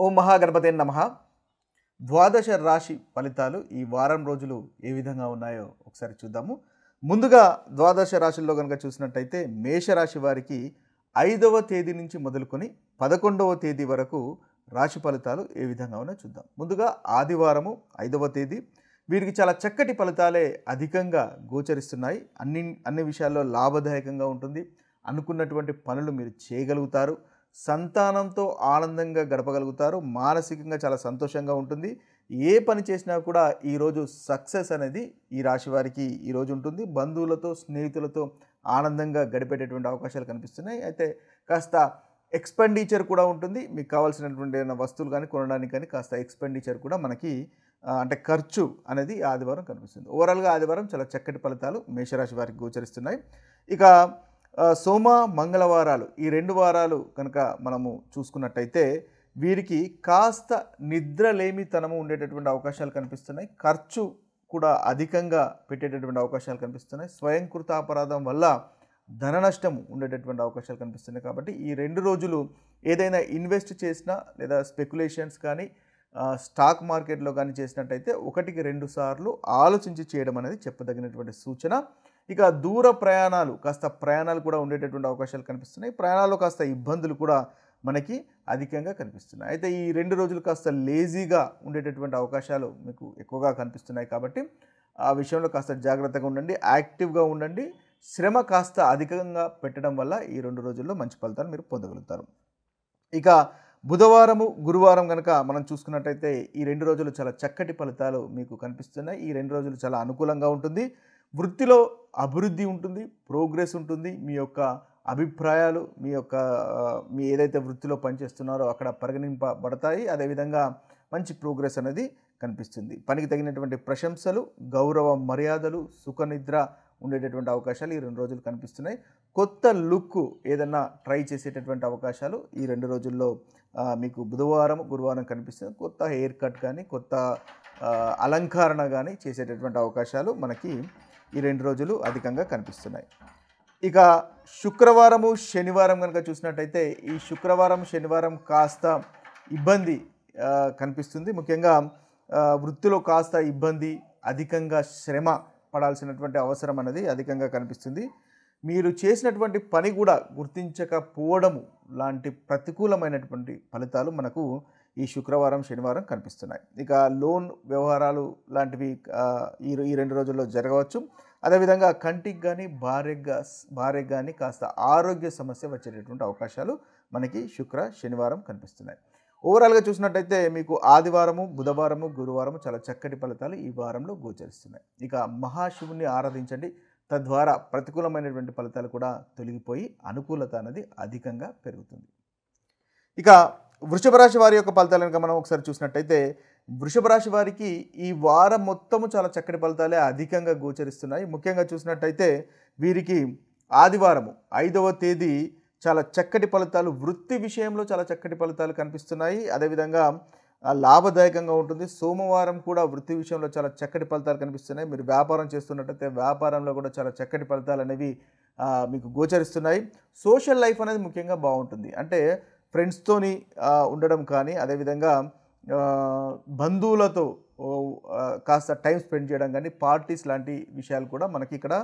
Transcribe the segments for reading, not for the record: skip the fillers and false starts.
ఓం మహాగణపతే నమః. ద్వాదశ రాశి ఫలితాలు ఈ వారం రోజులు ఏ విధంగా ఉన్నాయో ఒకసారి చూద్దాము. ముందుగా ద్వాదశ రాశుల్లో కనుక చూసినట్టయితే మేషరాశి వారికి 5వ తేదీ నుంచి మొదలుకొని 11వ తేదీ వరకు రాశి ఫలితాలు ఏ విధంగా ఉన్నాయో చూద్దాం. ముందుగా ఆదివారము 5వ తేదీ వీరికి చాలా చక్కటి ఫలితాలే అధికంగా గోచరిస్తున్నాయి. అన్ని విషయాల్లో లాభదాయకంగా ఉంటుంది. అనుకున్నటువంటి పనులు మీరు చేయగలుగుతారు. సంతానంతో ఆనందంగా గడపగలుగుతారు. మానసికంగా చాలా సంతోషంగా ఉంటుంది. ఏ పని చేసినా కూడా ఈరోజు సక్సెస్ అనేది ఈ రాశి వారికి ఈరోజు ఉంటుంది. బంధువులతో స్నేహితులతో ఆనందంగా గడిపేటటువంటి అవకాశాలు కనిపిస్తున్నాయి. అయితే కాస్త ఎక్స్పెండిచర్ కూడా ఉంటుంది. మీకు కావాల్సినటువంటి ఏదైనా వస్తువులు కానీ కొనడానికి కానీ కాస్త ఎక్స్పెండిచర్ కూడా మనకి అంటే ఖర్చు అనేది ఆదివారం కనిపిస్తుంది. ఓవరాల్గా ఆదివారం చాలా చక్కటి ఫలితాలు మేషరాశి వారికి గోచరిస్తున్నాయి. ఇక సోమ మంగళవారాలు ఈ 2 వారాలు కనుక మనము చూసుకున్నట్టయితే వీరికి కాస్త నిద్రలేమితనము ఉండేటటువంటి అవకాశాలు కనిపిస్తున్నాయి. ఖర్చు కూడా అధికంగా పెట్టేటటువంటి అవకాశాలు కనిపిస్తున్నాయి. స్వయంకృత అపరాధం వల్ల ధన నష్టం ఉండేటటువంటి అవకాశాలు కనిపిస్తున్నాయి. కాబట్టి ఈ 2 రోజులు ఏదైనా ఇన్వెస్ట్ చేసినా లేదా స్పెక్యులేషన్స్ కానీ స్టాక్ మార్కెట్లో కానీ చేసినట్టయితే 1కి 2 సార్లు ఆలోచించి చేయడం అనేది చెప్పదగినటువంటి సూచన. ఇక దూర ప్రయాణాలు కాస్త ప్రయాణాలు కూడా ఉండేటటువంటి అవకాశాలు కనిపిస్తున్నాయి. ప్రయాణాల్లో కాస్త ఇబ్బందులు కూడా మనకి అధికంగా కనిపిస్తున్నాయి. అయితే ఈ 2 రోజులు కాస్త లేజీగా ఉండేటటువంటి అవకాశాలు మీకు ఎక్కువగా కనిపిస్తున్నాయి. కాబట్టి ఆ విషయంలో కాస్త జాగ్రత్తగా ఉండండి, యాక్టివ్గా ఉండండి. శ్రమ కాస్త అధికంగా పెట్టడం వల్ల ఈ 2 రోజుల్లో మంచి ఫలితాలు మీరు పొందగలుగుతారు. ఇక బుధవారము గురువారం కనుక మనం చూసుకున్నట్టయితే ఈ 2 రోజులు చాలా చక్కటి ఫలితాలు మీకు కనిపిస్తున్నాయి. ఈ 2 రోజులు చాలా అనుకూలంగా ఉంటుంది. వృత్తిలో అభివృద్ధి ఉంటుంది, ప్రోగ్రెస్ ఉంటుంది. మీ యొక్క అభిప్రాయాలు మీ ఏదైతే వృత్తిలో పనిచేస్తున్నారో అక్కడ పరిగణింపబడతాయి. అదేవిధంగా మంచి ప్రోగ్రెస్ అనేది కనిపిస్తుంది. పనికి తగినటువంటి ప్రశంసలు, గౌరవ మర్యాదలు, సుఖనిద్ర ఉండేటటువంటి అవకాశాలు ఈ 2 రోజులు కనిపిస్తున్నాయి. కొత్త లుక్ ఏదన్నా ట్రై చేసేటటువంటి అవకాశాలు ఈ 2 రోజుల్లో మీకు బుధవారం గురువారం కనిపిస్తుంది. కొత్త హెయిర్ కట్ కానీ కొత్త అలంకరణ కానీ చేసేటటువంటి అవకాశాలు మనకి ఈ 2 రోజులు అధికంగా కనిపిస్తున్నాయి. ఇక శుక్రవారము శనివారం కనుక చూసినట్టయితే ఈ శుక్రవారం శనివారం కాస్త ఇబ్బంది కనిపిస్తుంది. ముఖ్యంగా వృత్తిలో కాస్త ఇబ్బంది, అధికంగా శ్రమ పడాల్సినటువంటి అవసరం అనేది అధికంగా కనిపిస్తుంది. మీరు చేసినటువంటి పని కూడా గుర్తించకపోవడము లాంటి ప్రతికూలమైనటువంటి ఫలితాలు మనకు ఈ శుక్రవారం శనివారం కనిపిస్తున్నాయి. ఇక లోన్ వ్యవహారాలు లాంటివి ఈ 2 రోజుల్లో జరగవచ్చు. అదేవిధంగా కంటికి కానీ భార్యకు కానీ కాస్త ఆరోగ్య సమస్య వచ్చేటటువంటి అవకాశాలు మనకి శుక్ర శనివారం కనిపిస్తున్నాయి. ఓవరాల్గా చూసినట్టయితే మీకు ఆదివారము బుధవారము గురువారము చాలా చక్కటి ఫలితాలు ఈ వారంలో గోచరిస్తున్నాయి. ఇక మహాశివుని ఆరాధించండి. తద్వారా ప్రతికూలమైనటువంటి ఫలితాలు కూడా తొలగిపోయి అనుకూలత అనేది అధికంగా పెరుగుతుంది. ఇక వృషభ రాశి వారి యొక్క ఫలితాలు కనుక మనం ఒకసారి చూసినట్టయితే వృషభ రాశి వారికి ఈ వారం మొత్తము చాలా చక్కటి ఫలితాలే అధికంగా గోచరిస్తున్నాయి. ముఖ్యంగా చూసినట్టయితే వీరికి ఆదివారము 5వ తేదీ చాలా చక్కటి ఫలితాలు, వృత్తి విషయంలో చాలా చక్కటి ఫలితాలు కనిపిస్తున్నాయి. అదేవిధంగా లాభదాయకంగా ఉంటుంది. సోమవారం కూడా వృత్తి విషయంలో చాలా చక్కటి ఫలితాలు కనిపిస్తున్నాయి. మీరు వ్యాపారం చేస్తున్నట్టయితే వ్యాపారంలో కూడా చాలా చక్కటి ఫలితాలు అనేవి మీకు గోచరిస్తున్నాయి. సోషల్ లైఫ్ అనేది ముఖ్యంగా బాగుంటుంది. అంటే ఫ్రెండ్స్తోని ఉండడం కానీ అదేవిధంగా బంధువులతో కాస్త టైం స్పెండ్ చేయడం కానీ పార్టీస్ లాంటి విషయాలు కూడా మనకి ఇక్కడ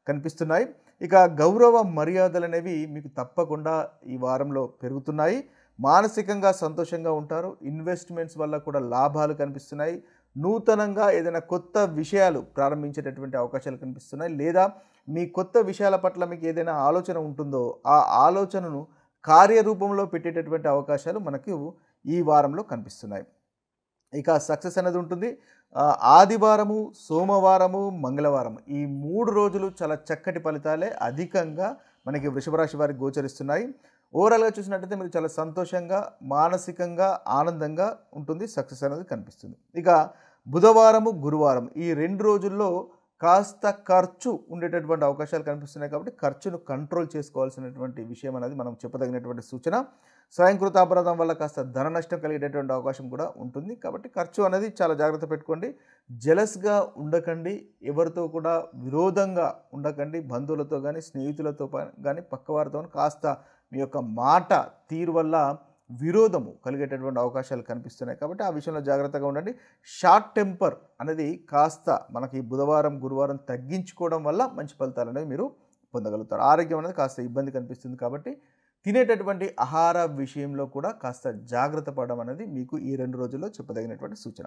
కనిపిస్తున్నాయి. ఇక గౌరవ మర్యాదలు అనేవి మీకు తప్పకుండా ఈ వారంలో పెరుగుతున్నాయి. మానసికంగా సంతోషంగా ఉంటారు. ఇన్వెస్ట్మెంట్స్ వల్ల కూడా లాభాలు కనిపిస్తున్నాయి. నూతనంగా ఏదైనా కొత్త విషయాలు ప్రారంభించేటటువంటి అవకాశాలు కనిపిస్తున్నాయి. లేదా మీ కొత్త విషయాల పట్ల మీకు ఏదైనా ఆలోచన ఉంటుందో ఆ ఆలోచనను కార్యరూపంలో పెట్టేటటువంటి అవకాశాలు మనకు ఈ వారంలో కనిపిస్తున్నాయి. ఇక సక్సెస్ అనేది ఉంటుంది. ఆదివారము సోమవారము మంగళవారం ఈ 3 రోజులు చాలా చక్కటి ఫలితాలే అధికంగా మనకి వృషభ రాశి వారికి గోచరిస్తున్నాయి. ఓవరాల్గా చూసినట్టయితే మీరు చాలా సంతోషంగా మానసికంగా ఆనందంగా ఉంటుంది. సక్సెస్ అనేది కనిపిస్తుంది. ఇక బుధవారము గురువారం ఈ 2 రోజుల్లో కాస్త ఖర్చు ఉండేటటువంటి అవకాశాలు కనిపిస్తున్నాయి. కాబట్టి ఖర్చును కంట్రోల్ చేసుకోవాల్సినటువంటి విషయం అనేది మనం చెప్పదగినటువంటి సూచన. స్వయంకృత అపరాధం వల్ల కాస్త ధన నష్టం కలిగేటటువంటి అవకాశం కూడా ఉంటుంది. కాబట్టి ఖర్చు అనేది చాలా జాగ్రత్త పెట్టుకోండి. జెలస్గా ఉండకండి, ఎవరితో కూడా విరోధంగా ఉండకండి. బంధువులతో కానీ స్నేహితులతో కానీ పక్కవారితో కాస్త మీ యొక్క మాట తీరు వల్ల విరోధము కలిగేటటువంటి అవకాశాలు కనిపిస్తున్నాయి. కాబట్టి ఆ విషయంలో జాగ్రత్తగా ఉండండి. షార్ట్ టెంపర్ అనేది కాస్త మనకి బుధవారం, గురువారం తగ్గించుకోవడం వల్ల మంచి ఫలితాలనేవి మీరు పొందగలుగుతారు. ఆరోగ్యం అనేది కాస్త ఇబ్బంది కనిపిస్తుంది కాబట్టి తినేటటువంటి ఆహార విషయంలో కూడా కాస్త జాగ్రత్త పడడం అనేది మీకు ఈ 2 రోజుల్లో చెప్పదగినటువంటి సూచన.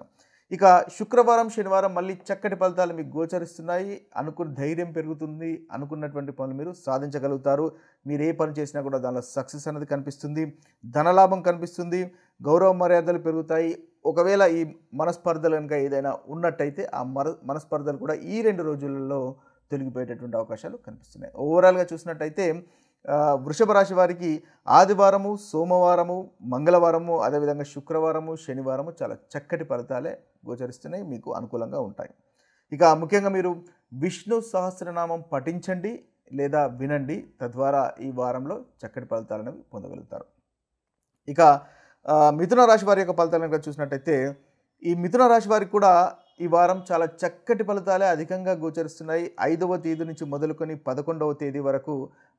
ఇక శుక్రవారం, శనివారం మళ్ళీ చక్కటి ఫలితాలు మీకు గోచరిస్తున్నాయి. అనుకున్న ధైర్యం పెరుగుతుంది. అనుకున్నటువంటి పనులు మీరు సాధించగలుగుతారు. మీరు ఏ పని చేసినా కూడా దానిలో సక్సెస్ అనేది కనిపిస్తుంది. ధనలాభం కనిపిస్తుంది. గౌరవ మర్యాదలు పెరుగుతాయి. ఒకవేళ ఈ మనస్పర్ధలు కనుక ఏదైనా ఉన్నట్టయితే ఆ మనస్పర్ధలు కూడా ఈ 2 రోజులలో తొలగిపోయేటటువంటి అవకాశాలు కనిపిస్తున్నాయి. ఓవరాల్గా చూసినట్టయితే వృషభ రాశి వారికి ఆదివారము, సోమవారము, మంగళవారము, అదేవిధంగా శుక్రవారము, శనివారము చాలా చక్కటి ఫలితాలే గోచరిస్తున్నాయి. మీకు అనుకూలంగా ఉంటాయి. ఇక ముఖ్యంగా మీరు విష్ణు సహస్రనామం పఠించండి లేదా వినండి. తద్వారా ఈ వారంలో చక్కటి ఫలితాలను పొందగలుగుతారు. ఇక మిథున రాశి వారి యొక్క ఫలితాలను కనుక చూసినట్టయితే ఈ మిథున రాశి వారికి కూడా ఈ వారం చాలా చక్కటి ఫలితాలే అధికంగా గోచరిస్తున్నాయి. 5వ తేదీ నుంచి మొదలుకొని 11వ తేదీ వరకు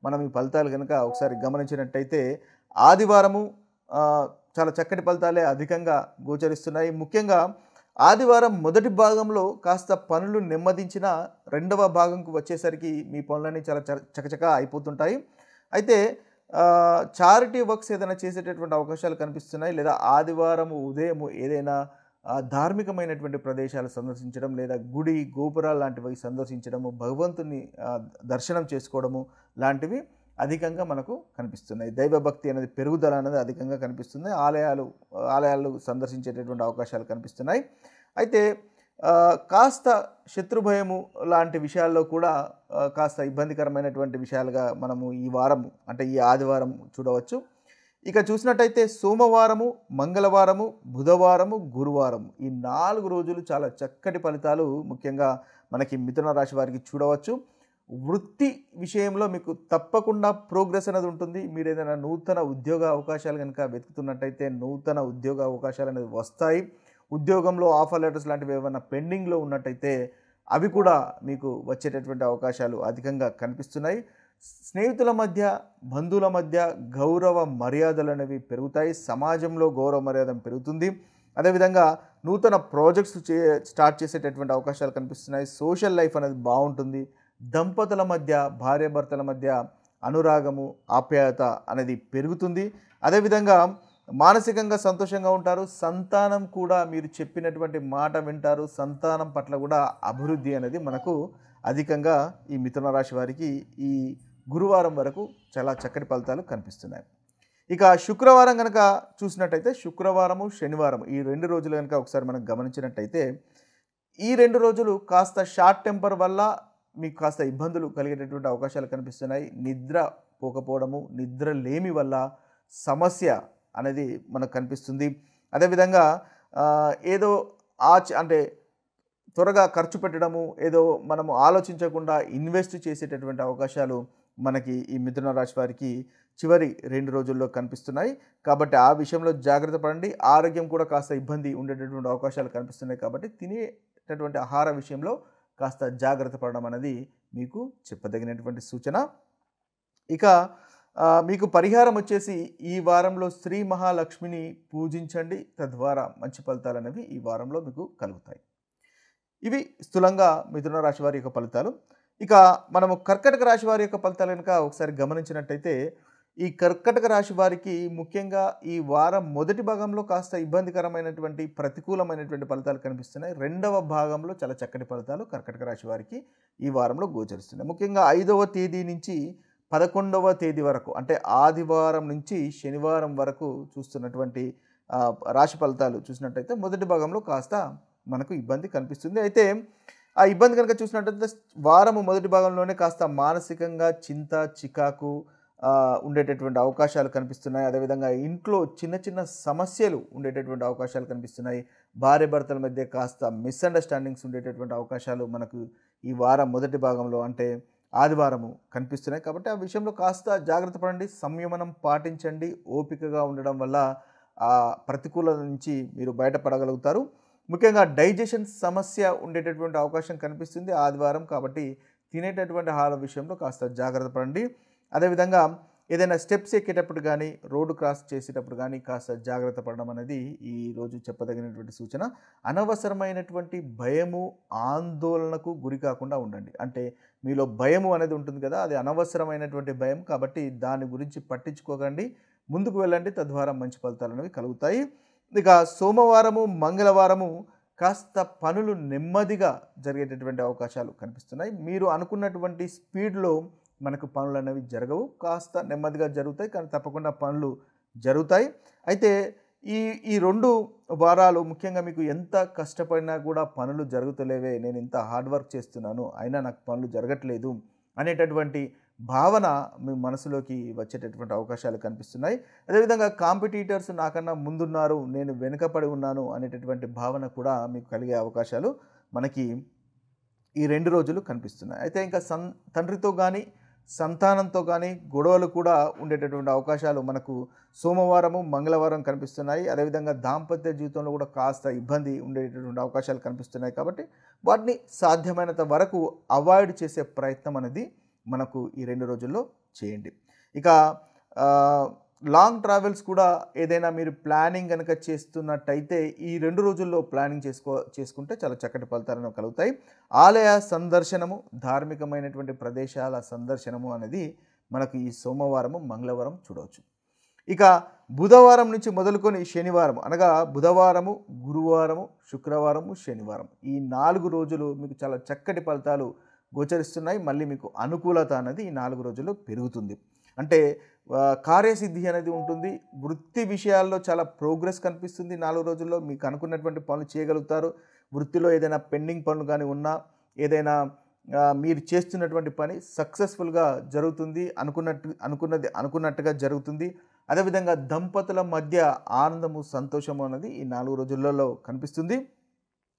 మనం ఈ ఫలితాలు కనుక ఒకసారి గమనించినట్టయితే ఆదివారము చాలా చక్కటి ఫలితాలే అధికంగా గోచరిస్తున్నాయి. ముఖ్యంగా ఆదివారం మొదటి భాగంలో కాస్త పనులు నెమ్మదించిన రెండవ భాగంకు వచ్చేసరికి మీ పనులన్నీ చాలా చకచకా అయిపోతుంటాయి. అయితే చారిటీ వర్క్స్ ఏదైనా చేసేటటువంటి అవకాశాలు కనిపిస్తున్నాయి. లేదా ఆదివారం ఉదయం ఏదైనా ధార్మికమైనటువంటి ప్రదేశాలు సందర్శించడం లేదా గుడి, గోపురాలు లాంటివి సందర్శించడము, భగవంతుని దర్శనం చేసుకోవడము లాంటివి అధికంగా మనకు కనిపిస్తున్నాయి. దైవభక్తి అనేది పెరుగుదల అనేది అధికంగా కనిపిస్తుంది. ఆలయాలు సందర్శించేటటువంటి అవకాశాలు కనిపిస్తున్నాయి. అయితే కాస్త శత్రుభయము లాంటి విషయాల్లో కూడా కాస్త ఇబ్బందికరమైనటువంటి విషయాలుగా మనము ఈ వారము అంటే ఈ ఆదివారం చూడవచ్చు. ఇక చూసినట్టయితే సోమవారము, మంగళవారము, బుధవారము, గురువారము ఈ 4 రోజులు చాలా చక్కటి ఫలితాలు ముఖ్యంగా మనకి మిథున రాశి వారికి చూడవచ్చు. వృత్తి విషయంలో మీకు తప్పకుండా ప్రోగ్రెస్ అనేది ఉంటుంది. మీరు ఏదైనా నూతన ఉద్యోగ అవకాశాలు కనుక వెతుకుతున్నట్టయితే నూతన ఉద్యోగ అవకాశాలు అనేది వస్తాయి. ఉద్యోగంలో ఆఫర్ లెటర్స్ లాంటివి ఏమైనా పెండింగ్లో ఉన్నట్టయితే అవి కూడా మీకు వచ్చేటటువంటి అవకాశాలు అధికంగా కనిపిస్తున్నాయి. స్నేహితుల మధ్య, బంధువుల మధ్య గౌరవ మర్యాదలు అనేవి పెరుగుతాయి. సమాజంలో గౌరవ మర్యాద పెరుగుతుంది. అదేవిధంగా నూతన ప్రాజెక్ట్స్ స్టార్ట్ చేసేటటువంటి అవకాశాలు కనిపిస్తున్నాయి. సోషల్ లైఫ్ అనేది బాగుంటుంది. దంపతుల మధ్య, భార్యాభర్తల మధ్య అనురాగము, ఆప్యాయత అనేది పెరుగుతుంది. అదేవిధంగా మానసికంగా సంతోషంగా ఉంటారు. సంతానం కూడా మీరు చెప్పినటువంటి మాట వింటారు. సంతానం పట్ల కూడా అభివృద్ధి అనేది మనకు అధికంగా ఈ మిథున రాశి వారికి ఈ గురువారం వరకు చాలా చక్కటి ఫలితాలు కనిపిస్తున్నాయి. ఇక శుక్రవారం కనుక చూసినట్టయితే శుక్రవారము, శనివారం ఈ 2 రోజులు కనుక ఒకసారి మనం గమనించినట్టయితే ఈ 2 రోజులు కాస్త షార్ట్ టెంపర్ వల్ల మీకు కాస్త ఇబ్బందులు కలిగేటటువంటి అవకాశాలు కనిపిస్తున్నాయి. నిద్ర పోకపోవడము, నిద్ర లేమి వల్ల సమస్య అనేది మనకు కనిపిస్తుంది. అదేవిధంగా ఏదో అంటే త్వరగా ఖర్చు పెట్టడము, ఏదో మనము ఆలోచించకుండా ఇన్వెస్ట్ చేసేటటువంటి అవకాశాలు మనకి ఈ మిథున రాశి వారికి చివరి 2 రోజుల్లో కనిపిస్తున్నాయి. కాబట్టి ఆ విషయంలో జాగ్రత్త పడండి. ఆరోగ్యం కూడా కాస్త ఇబ్బంది ఉండేటటువంటి అవకాశాలు కనిపిస్తున్నాయి. కాబట్టి తినేటటువంటి ఆహార విషయంలో కాస్త జాగ్రత్త పడడం అనేది మీకు చెప్పదగినటువంటి సూచన. ఇక మీకు పరిహారం వచ్చేసి ఈ వారంలో శ్రీ మహాలక్ష్మిని పూజించండి. తద్వారా మంచి ఫలితాలు అనేవి ఈ వారంలో మీకు కలుగుతాయి. ఇవి స్థూలంగా మిథున రాశి వారి యొక్క ఫలితాలు. ఇక మనము కర్కటక రాశి వారి యొక్క ఫలితాలు కనుక ఒకసారి గమనించినట్టయితే ఈ కర్కటక రాశి వారికి ముఖ్యంగా ఈ వారం మొదటి భాగంలో కాస్త ఇబ్బందికరమైనటువంటి ప్రతికూలమైనటువంటి ఫలితాలు కనిపిస్తున్నాయి. రెండవ భాగంలో చాలా చక్కటి ఫలితాలు కర్కటక రాశి వారికి ఈ వారంలో గోచరిస్తున్నాయి. ముఖ్యంగా 5వ తేదీ నుంచి 11వ తేదీ వరకు అంటే ఆదివారం నుంచి శనివారం వరకు చూస్తున్నటువంటి రాశి ఫలితాలు చూసినట్టయితే మొదటి భాగంలో కాస్త మనకు ఇబ్బంది కనిపిస్తుంది. అయితే ఆ ఇబ్బంది కనుక చూసినట్టయితే వారము మొదటి భాగంలోనే కాస్త మానసికంగా చింత, చికాకు ఉండేటటువంటి అవకాశాలు కనిపిస్తున్నాయి. అదేవిధంగా ఇంట్లో చిన్న చిన్న సమస్యలు ఉండేటటువంటి అవకాశాలు కనిపిస్తున్నాయి. భార్యాభర్తల మధ్య కాస్త మిస్అండర్స్టాండింగ్స్ ఉండేటటువంటి అవకాశాలు మనకు ఈ వారం మొదటి భాగంలో అంటే ఆదివారము కనిపిస్తున్నాయి. కాబట్టి ఆ విషయంలో కాస్త జాగ్రత్త పడండి, సంయమనం పాటించండి. ఓపికగా ఉండడం వల్ల ఆ ప్రతికూలత నుంచి మీరు బయటపడగలుగుతారు. ముఖ్యంగా డైజెషన్ సమస్య ఉండేటటువంటి అవకాశం కనిపిస్తుంది ఆదివారం. కాబట్టి తినేటటువంటి ఆహార విషయంలో కాస్త జాగ్రత్త పడండి. అదేవిధంగా ఏదైనా స్టెప్స్ ఎక్కేటప్పుడు కానీ రోడ్డు క్రాస్ చేసేటప్పుడు కానీ కాస్త జాగ్రత్త పడడం అనేది ఈరోజు చెప్పదగినటువంటి సూచన. అనవసరమైనటువంటి భయము ఆందోళనకు గురి కాకుండా ఉండండి. అంటే మీలో భయము అనేది ఉంటుంది కదా, అది అనవసరమైనటువంటి భయం కాబట్టి దాని గురించి పట్టించుకోకండి, ముందుకు వెళ్ళండి, తద్వారా మంచి ఫలితాలు అనేవి కలుగుతాయి. ఇక సోమవారము మంగళవారము కాస్త పనులు నెమ్మదిగా జరిగేటటువంటి అవకాశాలు కనిపిస్తున్నాయి. మీరు అనుకున్నటువంటి స్పీడ్లో మనకు పనులు అనేవి జరగవు, కాస్త నెమ్మదిగా జరుగుతాయి, కానీ తప్పకుండా పనులు జరుగుతాయి. అయితే ఈ ఈ 2 వారాలు ముఖ్యంగా మీకు ఎంత కష్టపడినా కూడా పనులు జరుగుతలేవే, నేను ఇంత హార్డ్ వర్క్ చేస్తున్నాను అయినా నాకు పనులు జరగట్లేదు అనేటటువంటి భావన మీ మనసులోకి వచ్చేటటువంటి అవకాశాలు కనిపిస్తున్నాయి. అదేవిధంగా కాంపిటీటర్స్ నాకన్నా ముందున్నారు, నేను వెనుకపడి ఉన్నాను అనేటటువంటి భావన కూడా మీకు కలిగే అవకాశాలు మనకి ఈ 2 రోజులు కనిపిస్తున్నాయి. అయితే ఇంకా తండ్రితో కానీ సంతానంతో కానీ గొడవలు కూడా ఉండేటటువంటి అవకాశాలు మనకు సోమవారము మంగళవారం కనిపిస్తున్నాయి. అదేవిధంగా దాంపత్య జీవితంలో కూడా కాస్త ఇబ్బంది ఉండేటటువంటి అవకాశాలు కనిపిస్తున్నాయి. కాబట్టి వాటిని సాధ్యమైనంత వరకు అవాయిడ్ చేసే ప్రయత్నం అనేది మనకు ఈ 2 రోజుల్లో చేయండి. ఇక లాంగ్ ట్రావెల్స్ కూడా ఏదైనా మీరు ప్లానింగ్ కనుక చేస్తున్నట్టయితే ఈ 2 రోజుల్లో ప్లానింగ్ చేసుకుంటే చాలా చక్కటి ఫలితాలను కలుగుతాయి. ఆలయ సందర్శనము, ధార్మికమైనటువంటి ప్రదేశాల సందర్శనము అనేది మనకు ఈ సోమవారము మంగళవారం చూడవచ్చు. ఇక బుధవారం నుంచి మొదలుకొని శనివారం అనగా బుధవారము, గురువారము, శుక్రవారము, శనివారం ఈ 4 రోజులు మీకు చాలా చక్కటి ఫలితాలు గోచరిస్తున్నాయి. మళ్ళీ మీకు అనుకూలత అనేది ఈ 4 రోజుల్లో పెరుగుతుంది. అంటే కార్యసిద్ధి అనేది ఉంటుంది. వృత్తి విషయాల్లో చాలా ప్రోగ్రెస్ కనిపిస్తుంది. 4 రోజుల్లో మీకు అనుకున్నటువంటి పనులు చేయగలుగుతారు. వృత్తిలో ఏదైనా పెండింగ్ పనులు కానీ ఉన్నా, ఏదైనా మీరు చేస్తున్నటువంటి పని సక్సెస్ఫుల్గా జరుగుతుంది, అనుకున్నట్టుగా జరుగుతుంది. అదేవిధంగా దంపతుల మధ్య ఆనందము, సంతోషము అనేది ఈ 4 రోజులలో కనిపిస్తుంది.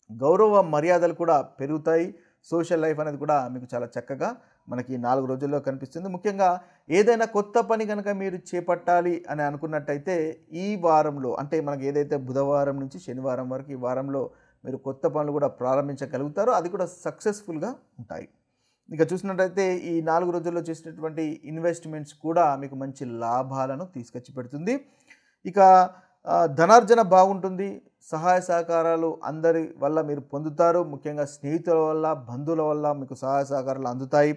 గౌరవ మర్యాదలు కూడా పెరుగుతాయి. సోషల్ లైఫ్ అనేది కూడా మీకు చాలా చక్కగా మనకి 4 రోజుల్లో కనిపిస్తుంది. ముఖ్యంగా ఏదైనా కొత్త పని కనుక మీరు చేపట్టాలి అని అనుకున్నట్టయితే ఈ వారంలో, అంటే మనకి ఏదైతే బుధవారం నుంచి శనివారం వరకు ఈ వారంలో మీరు కొత్త పనులు కూడా ప్రారంభించగలుగుతారో అది కూడా సక్సెస్ఫుల్గా ఉంటాయి. ఇక చూసినట్టయితే ఈ 4 రోజుల్లో చేసినటువంటి ఇన్వెస్ట్మెంట్స్ కూడా మీకు మంచి లాభాలను తీసుకొచ్చి పెడుతుంది. ఇక ధనార్జన బాగుంటుంది. సహాయ సహకారాలు అందరి వల్ల మీరు పొందుతారు. ముఖ్యంగా స్నేహితుల వల్ల, బంధువుల వల్ల మీకు సహాయ సహకారాలు అందుతాయి.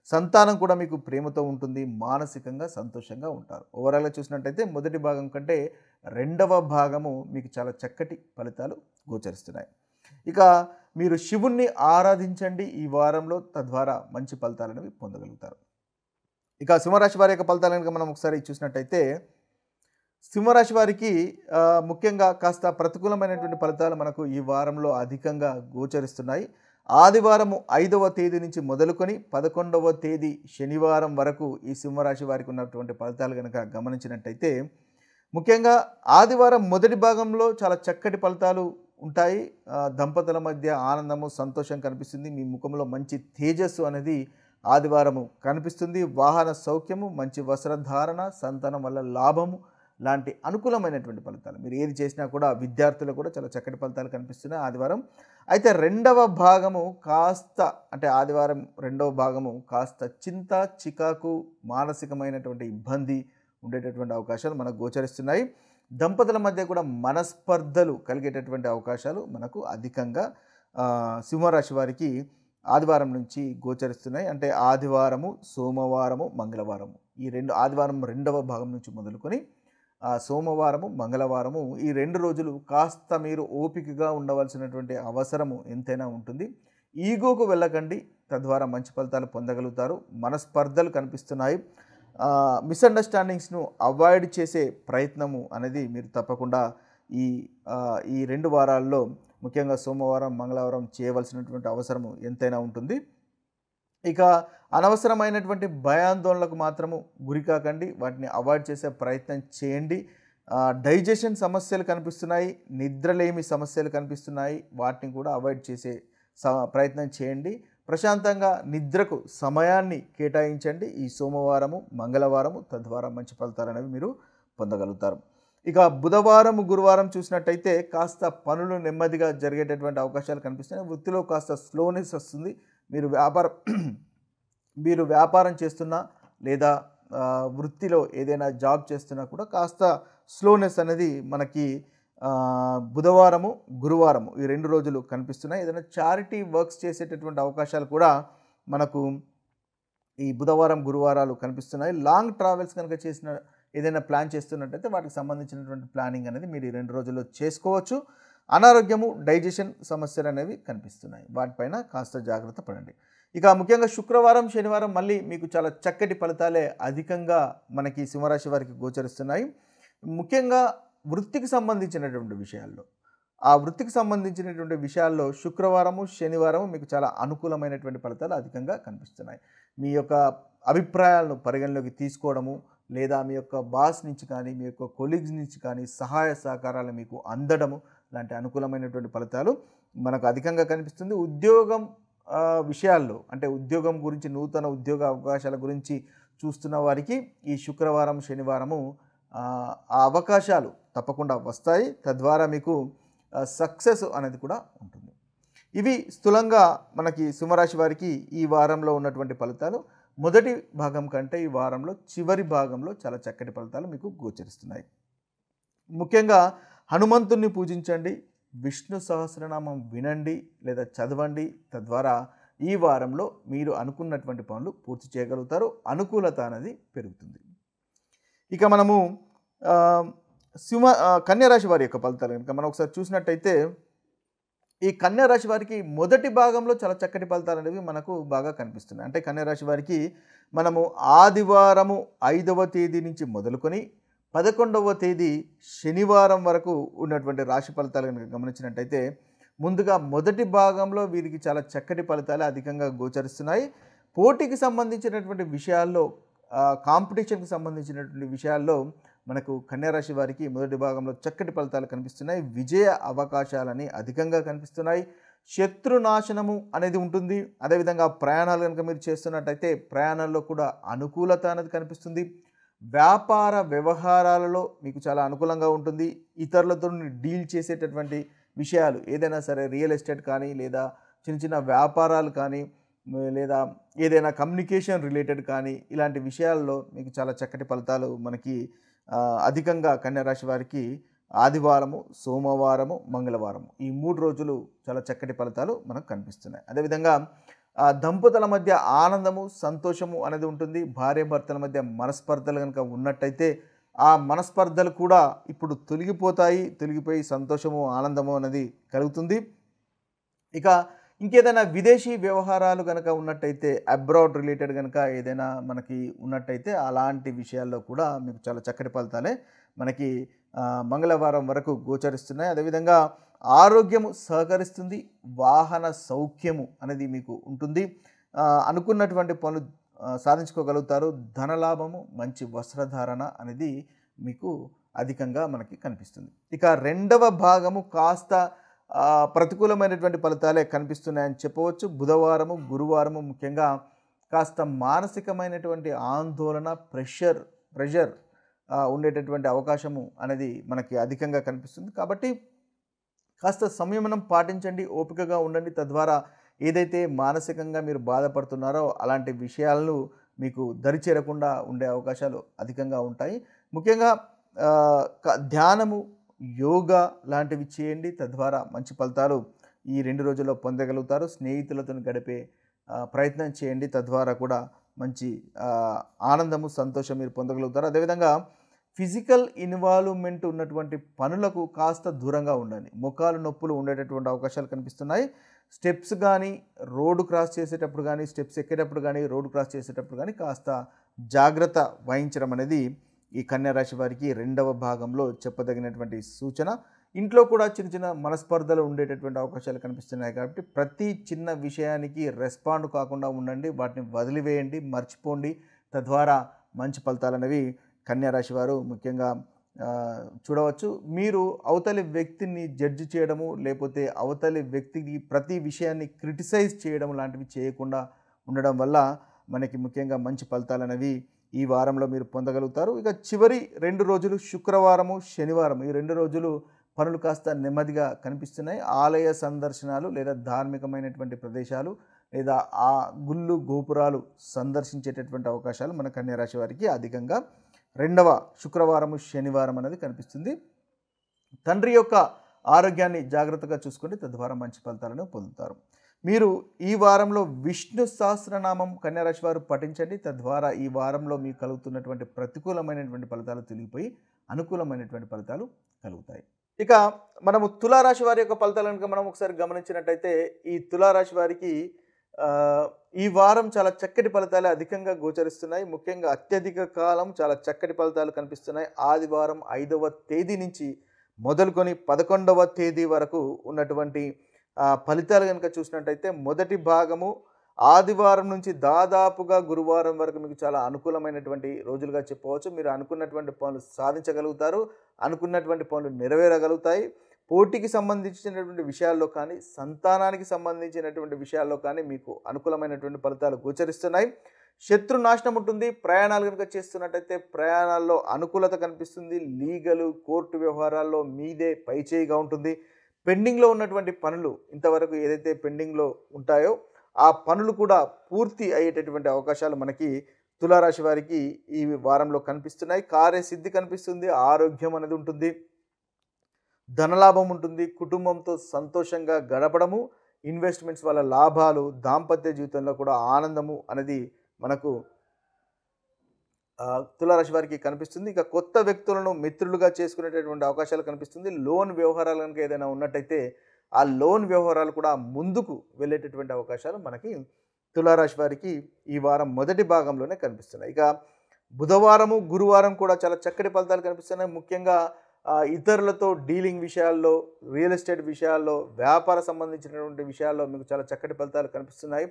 సంతానం కూడా మీకు ప్రేమతో ఉంటుంది. మానసికంగా సంతోషంగా ఉంటారు. ఓవరాల్గా చూసినట్టయితే మొదటి భాగం కంటే 2వ భాగము మీకు చాలా చక్కటి ఫలితాలు గోచరిస్తున్నాయి. ఇక మీరు శివుణ్ణి ఆరాధించండి ఈ వారంలో, తద్వారా మంచి ఫలితాలను పొందగలుగుతారు. ఇక సింహరాశి వారి యొక్క ఫలితాలను మనం ఒకసారి చూసినట్టయితే సింహరాశి వారికి ముఖ్యంగా కాస్త ప్రతికూలమైనటువంటి ఫలితాలు మనకు ఈ వారంలో అధికంగా గోచరిస్తున్నాయి. ఆదివారము 5వ తేదీ నుంచి మొదలుకొని 11వ తేదీ శనివారం వరకు ఈ సింహరాశి వారికి ఉన్నటువంటి ఫలితాలు కనుక గమనించినట్టయితే ముఖ్యంగా ఆదివారం మొదటి భాగంలో చాలా చక్కటి ఫలితాలు ఉంటాయి. దంపతుల మధ్య ఆనందము, సంతోషం కనిపిస్తుంది. మీ ముఖంలో మంచి తేజస్సు అనేది ఆదివారము కనిపిస్తుంది. వాహన సౌఖ్యము, మంచి వస్త్రధారణ, సంతానం వల్ల లాభము లాంటి అనుకూలమైనటువంటి ఫలితాలు మీరు ఏది చేసినా కూడా విద్యార్థులకు కూడా చాలా చక్కటి ఫలితాలు కనిపిస్తున్నాయి ఆదివారం. అయితే 2వ భాగము కాస్త, అంటే ఆదివారం 2వ భాగము కాస్త చింత, చికాకు, మానసికమైనటువంటి ఇబ్బంది ఉండేటటువంటి అవకాశాలు మనకు గోచరిస్తున్నాయి. దంపతుల మధ్య కూడా మనస్పర్ధలు కలిగేటటువంటి అవకాశాలు మనకు అధికంగా సింహరాశి వారికి ఆదివారం నుంచి గోచరిస్తున్నాయి. అంటే ఆదివారము, సోమవారము, మంగళవారము ఈ 2 ఆదివారం 2వ భాగం నుంచి మొదలుకొని సోమవారము, మంగళవారము ఈ 2 రోజులు కాస్త మీరు ఓపికగా ఉండవలసినటువంటి అవసరము ఎంతైనా ఉంటుంది. ఈగోకు వెళ్ళకండి, తద్వారా మంచి ఫలితాలు పొందగలుగుతారు. మనస్పర్ధలు కనిపిస్తున్నాయి. మిస్అండర్స్టాండింగ్స్ను అవాయిడ్ చేసే ప్రయత్నము అనేది మీరు తప్పకుండా ఈ 2 వారాల్లో ముఖ్యంగా సోమవారం, మంగళవారం చేయవలసినటువంటి అవసరము ఎంతైనా ఉంటుంది. ఇక అనవసరమైనటువంటి భయాందోళనలకు మాత్రము గురికాకండి, వాటిని అవాయిడ్ చేసే ప్రయత్నం చేయండి. డైజెషన్ సమస్యలు కనిపిస్తున్నాయి, నిద్రలేమి సమస్యలు కనిపిస్తున్నాయి, వాటిని కూడా అవాయిడ్ చేసే ప్రయత్నం చేయండి. ప్రశాంతంగా నిద్రకు సమయాన్ని కేటాయించండి ఈ సోమవారము, మంగళవారము, తద్వారా మంచి ఫలితాలు అనేవి మీరు పొందగలుగుతారు. ఇక బుధవారం, గురువారం చూసినట్టయితే కాస్త పనులు నెమ్మదిగా జరిగేటటువంటి అవకాశాలు కనిపిస్తున్నాయి. వృత్తిలో కాస్త స్లోనెస్ వస్తుంది. మీరు వ్యాపారం చేస్తున్నా లేదా వృత్తిలో ఏదైనా జాబ్ చేస్తున్నా కూడా కాస్త స్లోనెస్ అనేది మనకి బుధవారము గురువారము ఈ 2 రోజులు కనిపిస్తున్నాయి. ఏదైనా చారిటీ వర్క్స్ చేసేటటువంటి అవకాశాలు కూడా మనకు ఈ బుధవారం గురువారాలు కనిపిస్తున్నాయి. లాంగ్ ట్రావెల్స్ కనుక ఏదైనా ప్లాన్ చేస్తున్నట్టయితే వాటికి సంబంధించినటువంటి ప్లానింగ్ అనేది మీరు ఈ 2 రోజుల్లో చేసుకోవచ్చు. అనారోగ్యము, డైజెషన్ సమస్యలు అనేవి కనిపిస్తున్నాయి. వాటిపైన కాస్త జాగ్రత్త పడండి. ఇక ముఖ్యంగా శుక్రవారం, శనివారం మళ్ళీ మీకు చాలా చక్కటి ఫలితాలే అధికంగా మనకి సింహరాశి వారికి గోచరిస్తున్నాయి. ముఖ్యంగా వృత్తికి సంబంధించినటువంటి విషయాల్లో, ఆ వృత్తికి సంబంధించినటువంటి విషయాల్లో శుక్రవారము, శనివారము మీకు చాలా అనుకూలమైనటువంటి ఫలితాలు అధికంగా కనిపిస్తున్నాయి. మీ యొక్క అభిప్రాయాలను పరిగణలోకి తీసుకోవడము, లేదా మీ యొక్క బాస్ నుంచి కానీ, మీ యొక్క కొలీగ్స్ నుంచి కానీ సహాయ సహకారాలు మీకు అందడము లాంటి అనుకూలమైనటువంటి ఫలితాలు మనకు అధికంగా కనిపిస్తుంది. ఉద్యోగం విషయాల్లో, అంటే ఉద్యోగం గురించి, నూతన ఉద్యోగ అవకాశాల గురించి చూస్తున్న వారికి ఈ శుక్రవారం, శనివారము ఆ అవకాశాలు తప్పకుండా వస్తాయి. తద్వారా మీకు సక్సెస్ అనేది కూడా ఉంటుంది. ఇవి స్థూలంగా మనకి సింహరాశి వారికి ఈ వారంలో ఉన్నటువంటి ఫలితాలు. మొదటి భాగం కంటే ఈ వారంలో చివరి భాగంలో చాలా చక్కటి ఫలితాలు మీకు గోచరిస్తున్నాయి. ముఖ్యంగా హనుమంతుణ్ణి పూజించండి, విష్ణు సహస్రనామం వినండి లేదా చదవండి. తద్వారా ఈ వారంలో మీరు అనుకున్నటువంటి పనులు పూర్తి చేయగలుగుతారు. అనుకూలత అనేది పెరుగుతుంది. ఇక మనము కన్యారాశి వారి యొక్క ఫలితాలు కనుక మనం ఒకసారి చూసినట్టయితే ఈ కన్యారాశి వారికి మొదటి భాగంలో చాలా చక్కటి ఫలితాలు అనేవి మనకు బాగా కనిపిస్తున్నాయి. అంటే కన్యారాశి వారికి మనము ఆదివారము 5వ తేదీ నుంచి మొదలుకొని 11వ తేదీ శనివారం వరకు ఉన్నటువంటి రాశి ఫలితాలు కనుక గమనించినట్టయితే ముందుగా మొదటి భాగంలో వీరికి చాలా చక్కటి ఫలితాలు అధికంగా గోచరిస్తున్నాయి. పోటీకి సంబంధించినటువంటి విషయాల్లో, కాంపిటీషన్కి సంబంధించినటువంటి విషయాల్లో మనకు కన్యారాశి వారికి మొదటి భాగంలో చక్కటి ఫలితాలు కనిపిస్తున్నాయి. విజయ అవకాశాలని అధికంగా కనిపిస్తున్నాయి. శత్రునాశనము అనేది ఉంటుంది. అదేవిధంగా ప్రయాణాలు కనుక మీరు చేస్తున్నట్టయితే ప్రయాణాల్లో కూడా అనుకూలత అనేది కనిపిస్తుంది. వ్యాపార వ్యవహారాలలో మీకు చాలా అనుకూలంగా ఉంటుంది. ఇతరులతో డీల్ చేసేటటువంటి విషయాలు ఏదైనా సరే, రియల్ ఎస్టేట్ కానీ, లేదా చిన్న చిన్న వ్యాపారాలు కానీ, లేదా ఏదైనా కమ్యూనికేషన్ రిలేటెడ్ కానీ, ఇలాంటి విషయాల్లో మీకు చాలా చక్కటి ఫలితాలు మనకి అధికంగా కన్యారాశి వారికి ఆదివారము, సోమవారము, మంగళవారము ఈ 3 రోజులు చాలా చక్కటి ఫలితాలు మనకు కనిపిస్తున్నాయి. అదేవిధంగా దంపతుల మధ్య ఆనందము, సంతోషము అనేది ఉంటుంది. భార్యాభర్తల మధ్య మనస్పర్ధలు కనుక ఉన్నట్టయితే ఆ మనస్పర్ధలు కూడా ఇప్పుడు తొలగిపోయి సంతోషము, ఆనందము అనేది కలుగుతుంది. ఇక ఇంకేదైనా విదేశీ వ్యవహారాలు కనుక ఉన్నట్టయితే, అబ్రాడ్ రిలేటెడ్ కనుక ఏదైనా మనకి ఉన్నట్టయితే అలాంటి విషయాల్లో కూడా మీకు చాలా చక్కటి ఫలితాలే మనకి మంగళవారం వరకు గోచరిస్తున్నాయి. అదేవిధంగా ఆరోగ్యము సహకరిస్తుంది. వాహన సౌఖ్యము అనేది మీకు ఉంటుంది. అనుకున్నటువంటి పనులు సాధించుకోగలుగుతారు. ధనలాభము, మంచి వస్త్రధారణ అనేది మీకు అధికంగా మనకి కనిపిస్తుంది. ఇక రెండవ భాగము కాస్త ప్రతికూలమైనటువంటి ఫలితాలే కనిపిస్తున్నాయని చెప్పవచ్చు. బుధవారము, గురువారము ముఖ్యంగా కాస్త మానసికమైనటువంటి ఆందోళన, ప్రెషర్ ఉండేటటువంటి అవకాశము అనేది మనకి అధికంగా కనిపిస్తుంది. కాబట్టి కాస్త సంయమనం పాటించండి, ఓపికగా ఉండండి. తద్వారా ఏదైతే మానసికంగా మీరు బాధపడుతున్నారో అలాంటి విషయాలను మీకు దరిచేరకుండా ఉండే అవకాశాలు అధికంగా ఉంటాయి. ముఖ్యంగా ధ్యానము, యోగా లాంటివి చేయండి. తద్వారా మంచి ఫలితాలు ఈ 2 రోజుల్లో పొందగలుగుతారు. స్నేహితులతో గడిపే ప్రయత్నం చేయండి. తద్వారా కూడా మంచి ఆనందము, సంతోషం మీరు పొందగలుగుతారు. అదేవిధంగా ఫిజికల్ ఇన్వాల్వ్మెంట్ ఉన్నటువంటి పనులకు కాస్త దూరంగా ఉండండి. మోకాలు నొప్పులు ఉండేటటువంటి అవకాశాలు కనిపిస్తున్నాయి. స్టెప్స్ కానీ, రోడ్డు క్రాస్ చేసేటప్పుడు కానీ, స్టెప్స్ ఎక్కేటప్పుడు కానీ, రోడ్డు క్రాస్ చేసేటప్పుడు కానీ కాస్త జాగ్రత్త వహించడం అనేది ఈ కన్యారాశి వారికి రెండవ భాగంలో చెప్పదగినటువంటి సూచన. ఇంట్లో కూడా చిన్న చిన్న మనస్పర్ధలు ఉండేటటువంటి అవకాశాలు కనిపిస్తున్నాయి. కాబట్టి ప్రతి చిన్న విషయానికి రెస్పాండ్ కాకుండా ఉండండి, వాటిని వదిలివేయండి, మర్చిపోండి. తద్వారా మంచి ఫలితాలు అనేవి కన్యారాశి వారు ముఖ్యంగా చూడవచ్చు. మీరు అవతలి వ్యక్తిని జడ్జి చేయడము, లేకపోతే అవతలి వ్యక్తికి ప్రతి విషయాన్ని క్రిటిసైజ్ చేయడం లాంటివి చేయకుండా ఉండడం వల్ల మనకి ముఖ్యంగా మంచి ఫలితాలు అనేవి ఈ వారంలో మీరు పొందగలుగుతారు. ఇక చివరి 2 రోజులు శుక్రవారము, శనివారం ఈ 2 రోజులు పనులు కాస్త నెమ్మదిగా కనిపిస్తున్నాయి. ఆలయ సందర్శనాలు లేదా ధార్మికమైనటువంటి ప్రదేశాలు లేదా ఆ గుళ్ళు గోపురాలు సందర్శించేటటువంటి అవకాశాలు మన కన్యా రాశి వారికి అధికంగా రెండవ శుక్రవారము శనివారం అనేది కనిపిస్తుంది. తండ్రి యొక్క ఆరోగ్యాన్ని జాగ్రత్తగా చూసుకుంటే తద్వారా మంచి ఫలితాలను పొందుతారు. మీరు ఈ వారంలో విష్ణు సహస్రనామం కన్యా రాశి వారు పఠించండి. తద్వారా ఈ వారంలో మీకు కలుగుతున్నటువంటి ప్రతికూలమైనటువంటి ఫలితాలు తొలగిపోయి అనుకూలమైనటువంటి ఫలితాలు కలుగుతాయి. ఇక మనము తులారాశి వారి యొక్క ఫలితాలను కనుక మనం ఒకసారి గమనించినట్టయితే ఈ తులారాశి వారికి ఈ వారం చాలా చక్కటి ఫలితాలు అధికంగా గోచరిస్తున్నాయి. ముఖ్యంగా అత్యధిక కాలం చాలా చక్కటి ఫలితాలు కనిపిస్తున్నాయి. ఆదివారం 5వ తేదీ నుంచి మొదలుకొని 11వ తేదీ వరకు ఉన్నటువంటి ఫలితాలు కనుక చూసినట్టయితే మొదటి భాగము ఆదివారం నుంచి దాదాపుగా గురువారం వరకు మీకు చాలా అనుకూలమైనటువంటి రోజులుగా చెప్పవచ్చు. మీరు అనుకున్నటువంటి పనులు సాధించగలుగుతారు, అనుకున్నటువంటి పనులు నెరవేరగలుగుతాయి. పోటీకి సంబంధించినటువంటి విషయాల్లో కానీ సంతానానికి సంబంధించినటువంటి విషయాల్లో కానీ మీకు అనుకూలమైనటువంటి ఫలితాలు గోచరిస్తున్నాయి. శత్రు నాశనం ఉంటుంది. ప్రయాణాలు కనుక చేస్తున్నట్టయితే ప్రయాణాల్లో అనుకూలత కనిపిస్తుంది. లీగలు కోర్టు వ్యవహారాల్లో మీదే పైచేయిగా ఉంటుంది. పెండింగ్లో ఉన్నటువంటి పనులు ఇంతవరకు ఏదైతే పెండింగ్లో ఉంటాయో ఆ పనులు కూడా పూర్తి అయ్యేటటువంటి అవకాశాలు మనకి తులారాశి వారికి ఈ వారంలో కనిపిస్తున్నాయి. కార్యసిద్ధి కనిపిస్తుంది. ఆరోగ్యం అనేది ఉంటుంది. ధనలాభం ఉంటుంది. కుటుంబంతో సంతోషంగా గడపడము, ఇన్వెస్ట్మెంట్స్ వల్ల లాభాలు, దాంపత్య జీవితంలో కూడా ఆనందము అనేది మనకు తులారాశి వారికి కనిపిస్తుంది. ఇక కొత్త వ్యక్తులను మిత్రులుగా చేసుకునేటటువంటి అవకాశాలు కనిపిస్తుంది. లోన్ వ్యవహారాలు కనుక ఏదైనా ఉన్నట్టయితే ఆ లోన్ వ్యవహారాలు కూడా ముందుకు వెళ్ళేటటువంటి అవకాశాలు మనకి తులారాశి వారికి ఈ వారం మొదటి భాగంలోనే కనిపిస్తున్నాయి. ఇక బుధవారము గురువారం కూడా చాలా చక్కటి ఫలితాలు కనిపిస్తున్నాయి. ముఖ్యంగా ఇతరులతో డీలింగ్ విషయాల్లో, రియల్ ఎస్టేట్ విషయాల్లో, వ్యాపార సంబంధించినటువంటి విషయాల్లో మీకు చాలా చక్కటి ఫలితాలు కనిపిస్తున్నాయి.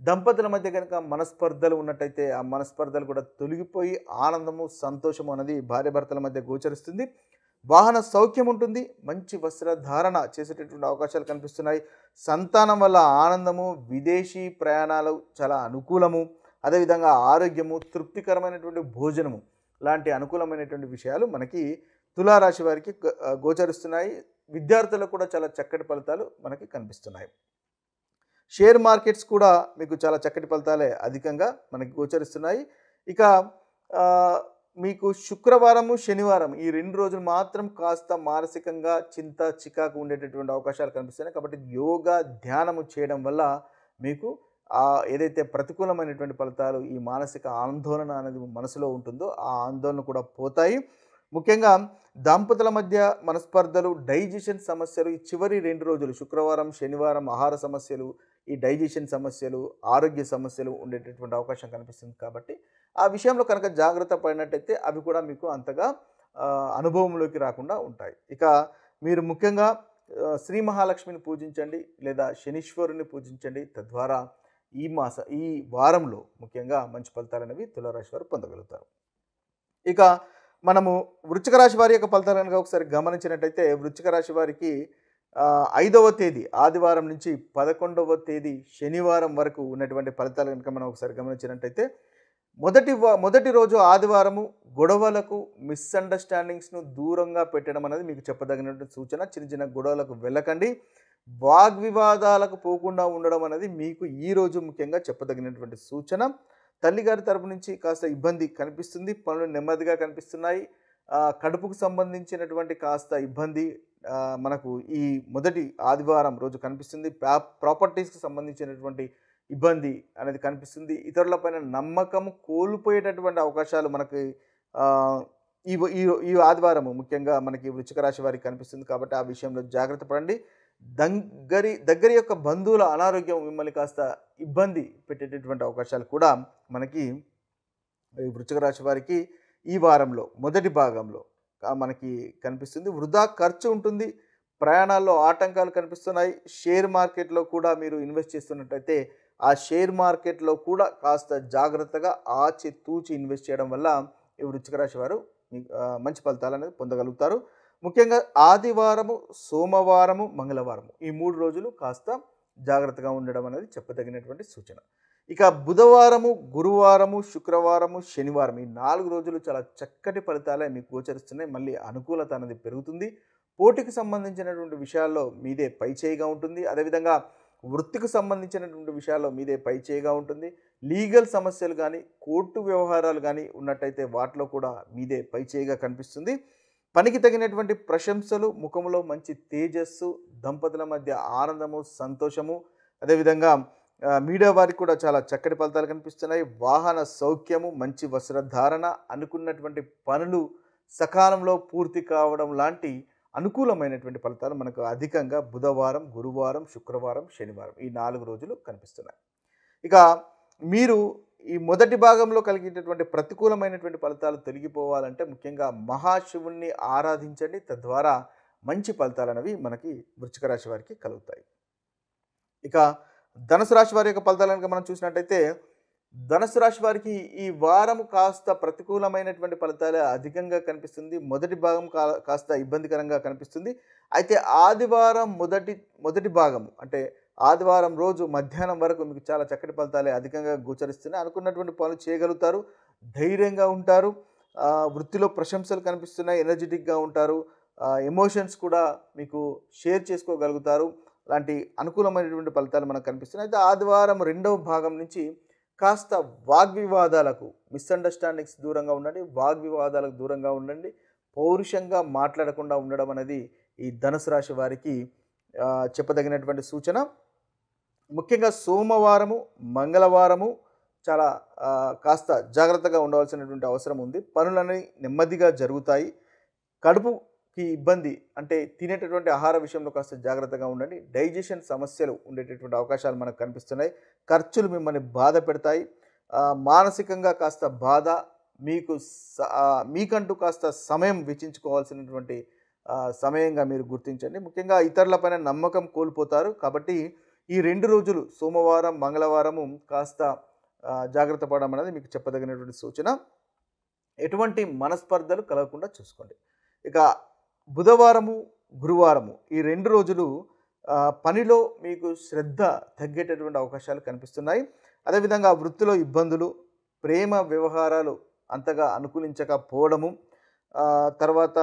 దంపతుల మధ్య కనుక మనస్పర్ధలు ఉన్నట్టయితే ఆ మనస్పర్ధలు కూడా తొలగిపోయి ఆనందము, సంతోషము అనేది భార్యాభర్తల మధ్య గోచరిస్తుంది. వాహన సౌఖ్యం ఉంటుంది. మంచి వస్త్రధారణ చేసేటటువంటి అవకాశాలు కనిపిస్తున్నాయి. సంతానం వల్ల ఆనందము, విదేశీ ప్రయాణాలు చాలా అనుకూలము, అదేవిధంగా ఆరోగ్యము, తృప్తికరమైనటువంటి భోజనము లాంటి అనుకూలమైనటువంటి విషయాలు మనకి తులారాశి వారికి గోచరిస్తున్నాయి. విద్యార్థులకు కూడా చాలా చక్కటి ఫలితాలు మనకి కనిపిస్తున్నాయి. షేర్ మార్కెట్స్ కూడా మీకు చాలా చక్కటి ఫలితాలే అధికంగా మనకి గోచరిస్తున్నాయి. ఇక మీకు శుక్రవారము శనివారం ఈ 2 రోజులు మాత్రం కాస్త మానసికంగా చింత చికాకు ఉండేటటువంటి అవకాశాలు కనిపిస్తున్నాయి. కాబట్టి యోగా ధ్యానము చేయడం వల్ల మీకు ఏదైతే ప్రతికూలమైనటువంటి ఫలితాలు, ఈ మానసిక ఆందోళన అనేది మనసులో ఉంటుందో ఆ ఆందోళన కూడా పోతాయి. ముఖ్యంగా దంపతుల మధ్య మనస్పర్ధలు, డైజెషన్ సమస్యలు ఈ చివరి 2 రోజులు శుక్రవారం శనివారం ఆహార సమస్యలు, ఈ డైజెషన్ సమస్యలు, ఆరోగ్య సమస్యలు ఉండేటటువంటి అవకాశం కనిపిస్తుంది. కాబట్టి ఆ విషయంలో కనుక జాగ్రత్త పడినట్టయితే అవి కూడా మీకు అంతగా అనుభవంలోకి రాకుండా ఉంటాయి. ఇక మీరు ముఖ్యంగా శ్రీ మహాలక్ష్మిని పూజించండి లేదా శనీశ్వరుని పూజించండి. తద్వారా ఈ వారంలో ముఖ్యంగా మంచి ఫలితాలు అనేవి తులారాశి వారు పొందగలుగుతారు. ఇక మనము వృశ్చిక రాశి వారి యొక్క ఫలితాలు కనుక ఒకసారి గమనించినట్టయితే వృశ్చిక రాశి వారికి 5వ తేదీ ఆదివారం నుంచి 11వ తేదీ శనివారం వరకు ఉన్నటువంటి ఫలితాలు కనుక మనం ఒకసారి గమనించినట్టయితే మొదటి రోజు ఆదివారము గొడవలకు, మిస్అండర్స్టాండింగ్స్ను దూరంగా పెట్టడం అనేది మీకు చెప్పదగినటువంటి సూచన. చిన్న చిన్న గొడవలకు వెళ్ళకండి. వాగ్వివాదాలకు పోకుండా ఉండడం అనేది మీకు ఈరోజు ముఖ్యంగా చెప్పదగినటువంటి సూచన. తల్లిగారి తరపు నుంచి కాస్త ఇబ్బంది కనిపిస్తుంది. పనులు నెమ్మదిగా కనిపిస్తున్నాయి. కడుపుకు సంబంధించినటువంటి కాస్త ఇబ్బంది మనకు ఈ మొదటి ఆదివారం రోజు కనిపిస్తుంది. ప్రాపర్టీస్కి సంబంధించినటువంటి ఇబ్బంది అనేది కనిపిస్తుంది. ఇతరులపైన నమ్మకం కోల్పోయేటటువంటి అవకాశాలు మనకి ఈ ఆదివారము ముఖ్యంగా మనకి వృశ్చిక రాశి వారికి కనిపిస్తుంది. కాబట్టి ఆ విషయంలో జాగ్రత్త పడండి. దగ్గర యొక్క బంధువుల అనారోగ్యం మిమ్మల్ని కాస్త ఇబ్బంది పెట్టేటటువంటి అవకాశాలు కూడా మనకి వృశ్చిక రాశి వారికి ఈ వారంలో మొదటి భాగంలో మనకి కనిపిస్తుంది. వృధా ఖర్చు ఉంటుంది. ప్రయాణాల్లో ఆటంకాలు కనిపిస్తున్నాయి. షేర్ మార్కెట్లో కూడా మీరు ఇన్వెస్ట్ చేస్తున్నట్టయితే ఆ షేర్ మార్కెట్లో కూడా కాస్త జాగ్రత్తగా ఆచితూచి ఇన్వెస్ట్ చేయడం వల్ల ఈ వృశ్చిక రాశి వారు మంచి ఫలితాలు అనేది పొందగలుగుతారు. ముఖ్యంగా ఆదివారము, సోమవారము, మంగళవారము ఈ 3 రోజులు కాస్త జాగ్రత్తగా ఉండడం అనేది చెప్పదగినటువంటి సూచన. ఇక బుధవారము, గురువారము, శుక్రవారము, శనివారం ఈ 4 రోజులు చాలా చక్కటి ఫలితాలే మీకు గోచరిస్తున్నాయి. మళ్ళీ అనుకూలత అనేది పెరుగుతుంది. పోటీకి సంబంధించినటువంటి విషయాల్లో మీదే పైచేయిగా ఉంటుంది. అదేవిధంగా వృత్తికి సంబంధించినటువంటి విషయాల్లో మీదే పైచేయిగా ఉంటుంది. లీగల్ సమస్యలు కానీ, కోర్టు వ్యవహారాలు కానీ ఉన్నట్టయితే వాటిలో కూడా మీదే పైచేయిగా కనిపిస్తుంది. పనికి తగినటువంటి ప్రశంసలు, ముఖంలో మంచి తేజస్సు, దంపతుల మధ్య ఆనందము, సంతోషము, అదేవిధంగా మీడియా వారికి కూడా చాలా చక్కటి ఫలితాలు కనిపిస్తున్నాయి. వాహన సౌఖ్యము, మంచి వస్త్రధారణ, అనుకున్నటువంటి పనులు సకాలంలో పూర్తి కావడం లాంటి అనుకూలమైనటువంటి ఫలితాలు మనకు అధికంగా బుధవారం, గురువారం, శుక్రవారం, శనివారం ఈ 4 రోజులు కనిపిస్తున్నాయి. ఇక మీరు ఈ మొదటి భాగంలో కలిగేటటువంటి ప్రతికూలమైనటువంటి ఫలితాలు తొలగిపోవాలంటే ముఖ్యంగా మహాశివుణ్ణి ఆరాధించండి. తద్వారా మంచి ఫలితాలనేవి మనకి వృశ్చిక రాశి వారికి కలుగుతాయి. ఇక ధనుసు రాశి వారి యొక్క ఫలితాలు కనుక మనం చూసినట్టయితే ధనుసు రాశి వారికి ఈ వారం కాస్త ప్రతికూలమైనటువంటి ఫలితాలే అధికంగా కనిపిస్తుంది. మొదటి భాగం కాస్త ఇబ్బందికరంగా కనిపిస్తుంది. అయితే ఆదివారం మొదటి భాగము అంటే ఆదివారం రోజు మధ్యాహ్నం వరకు మీకు చాలా చక్కటి ఫలితాలే అధికంగా గోచరిస్తున్నాయి. అనుకున్నటువంటి పనులు చేయగలుగుతారు, ధైర్యంగా ఉంటారు, వృత్తిలో ప్రశంసలు కనిపిస్తున్నాయి, ఎనర్జెటిక్గా ఉంటారు, ఎమోషన్స్ కూడా మీకు షేర్ చేసుకోగలుగుతారు. లాంటి అనుకూలమైనటువంటి ఫలితాలు మనకు కనిపిస్తున్నాయి. అయితే ఆదివారం రెండవ భాగం నుంచి కాస్త వాగ్వివాదాలకు, మిస్అండర్స్టాండింగ్స్ దూరంగా ఉండండి, వాగ్వివాదాలకు దూరంగా ఉండండి, పౌరుషంగా మాట్లాడకుండా ఉండడం అనేది ఈ ధనుసు రాశి వారికి చెప్పదగినటువంటి సూచన. ముఖ్యంగా సోమవారము, మంగళవారము చాలా కాస్త జాగ్రత్తగా ఉండవలసినటువంటి అవసరం ఉంది. పనులన్నీ నెమ్మదిగా జరుగుతాయి. కడుపుకి ఇబ్బంది అంటే తినేటటువంటి ఆహార విషయంలో కాస్త జాగ్రత్తగా ఉండండి. డైజెషన్ సమస్యలు ఉండేటటువంటి అవకాశాలు మనకు కనిపిస్తున్నాయి. ఖర్చులు మిమ్మల్ని బాధ పెడతాయి. మానసికంగా కాస్త బాధ, మీకంటూ కాస్త సమయం వెచ్చించుకోవాల్సినటువంటి సమయంగా మీరు గుర్తించండి. ముఖ్యంగా ఇతరులపైన నమ్మకం కోల్పోతారు. కాబట్టి ఈ 2 రోజులు సోమవారం, మంగళవారము కాస్త జాగ్రత్త పడడం అనేది మీకు చెప్పదగినటువంటి సూచన. ఎటువంటి మనస్పర్ధలు కలగకుండా చూసుకోండి. ఇక బుధవారము, గురువారము ఈ 2 రోజులు పనిలో మీకు శ్రద్ధ తగ్గేటటువంటి అవకాశాలు కనిపిస్తున్నాయి. అదేవిధంగా వృత్తిలో ఇబ్బందులు, ప్రేమ వ్యవహారాలు అంతగా అనుకూలించకపోవడము, తర్వాత